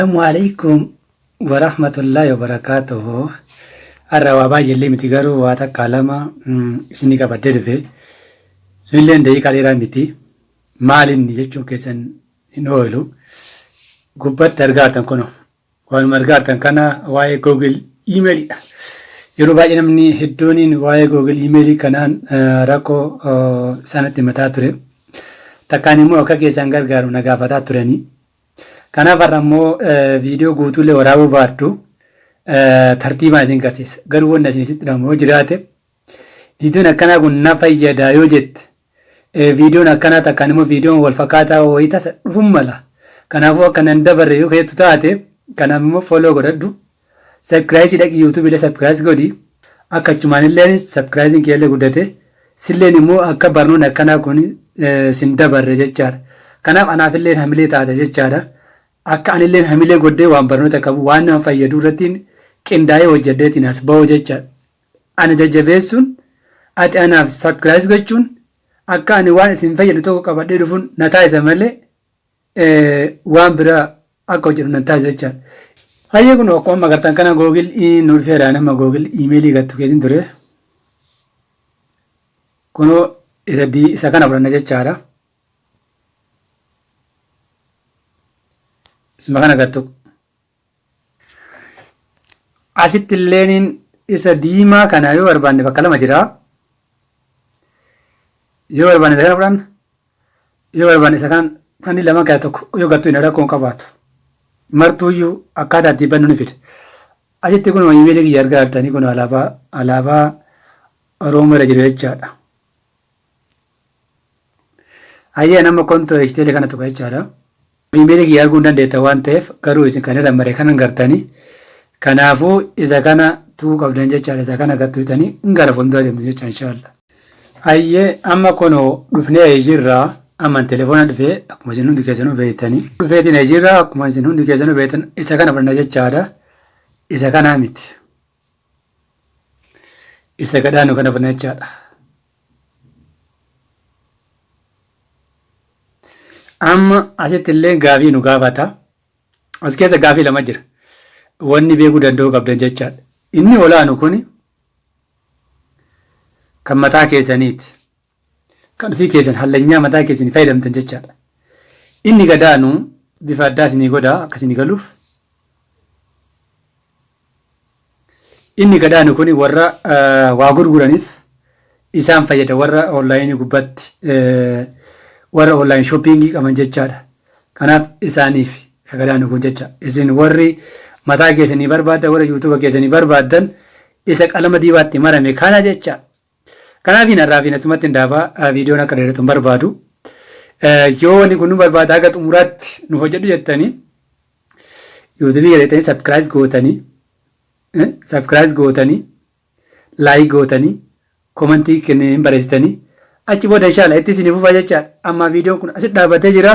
Assalamualaikum warahmatullahi wabarakatuh. Arrawaba yelli mitigaru wata kalama isini qabadde dhufe sunilleen daqiiqaa dheeraa miti maalin jechuu keessan hin oolu gubbatti argaatan kuno waanuma argaatan kana waa'ee Google emailidha. Yeroo baay'ee namni hedduun waa'ee Google emailii kanaan rakkoo sanatti mataa ture. Takkaan immoo akka keessan gargaaru na gaafataa turanii. Kanaaf ammoo viidiyoo guutuulee waraabuu baadhu tartiibaan isin garsiisa. Garuu wanni isinitti dhamoo jiraate viidiyoon akkanaa kun na fayyada yoo jette viidiyoon akkanaa takkaan immoo viidiyoon wal fakkaataa wayii tasa dhufuu mala. Kanaafuu akka nan dabarre yoo hedduu taate kanaaf immoo follow godhadhu. Subscribe dhaqi YouTube illee subscribe godhi. Akka achumaan illee subscribe keellee guddate silleen immoo akka barnoonni akkanaa kun sin dabarre jechaadha. Kanaaf anaaf illee hamilee taate jechaadha. Akka anilleen hamilee godhee waan barnoota qabu waan nama fayyadu irratti qindaa'ee hojjedheetiin as ba'u jechaadha. Ani jajjabeessuun ati anaaf subscribe gochuun akka ani waan isin fayyadu tokko qabadhee dhufuun na taasisa malee waan biraa akka hojjetu na taasisa jechaadha. Hayyee kun akkuma magartaan kana Google nu dhufeera nama Google emailii gattu keessin ture. Kunoo isa kana fudhanna jechaadha. Isuma kana gattu. Asitti illeen isa diimaa kana yoo barbaanne bakka lama jira. Yoo barbaanne isa kana fudhanna. Yoo barbaanne isa kan sanni lama keessaa tokko yoo gattu hin rakkoon qabaatu. Martuuyyuu akkaataa itti bannu ni fida. Asitti kun emailii kiyya argatanii kun alaabaa Oromoo irra jiru jechaadha. Hayyee nama kontoo ejiteelee kana tokko jechaadha. Emailii kiyya arguu hin dandeetta waan ta'eef garuu isin kan irra maree kanan gartanii kanaafuu isa kana tuu qabdan jechaadha. Isa kana gattu bitanii gara fuuldura deemtu jecha inshaallah. Hayyee amma kunoo dhufnee jirraa amma telefoona dhufee akkuma isin hundi keessanuu beektanii dhufeetiin jirraa akkuma isin hundi keessanuu beektan isa kana fudhanna jechaadha. Isa kanaa miti. Isa gadhaanu kana fudhanna jechaadha. Amma asitti illee gaafii nu gaafata. As keessa gaafii lama jira. Wanni beekuu danda'uu qabdan jechaadha. Inni olaanu kun kan mataa keessaniiti. Kan ofii keessan hallanyaa mataa keessanii fayyadamtan jechaadha. Inni gadaanu bifa addaa isinii godhaa akka isinii galuuf. Inni gadaanu kun warra waa gurguraniif isaan fayyada warra onlaayinii gubbatti warra online shopping qaban jechaadha. Kanaaf isaaniif gadaanu kun jecha. Isin warri mataa keessanii barbaadan warra YouTube keessanii barbaadan isa qalama diibaatti marame kana jecha. Kanaaf hinarraa fi asumatti hindaafaa viidiyoon akka dheeratu barbaadu. Yoo wanni kun nu barbaada akka xumuraatti nu hojjedhu jettanii YouTube jedhanii subscribe gootanii like gootanii commentii kennin barreessitanii achi booda inshallah itti isin fufa jechaadha. Amma viidiyoon kun asitti dhaabatee jira.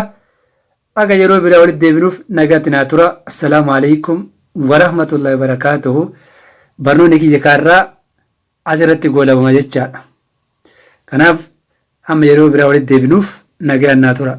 Akka yeroo biraa walitti deebinuuf nagaatti naa tura. Assalaamu alaikum warahmatullahi wabarakatuhu. Barnoonni kiyya kaarraa asirratti goolabama jechaadha. Kanaaf amma yeroo biraa walitti deebinuuf nagaan naa tura.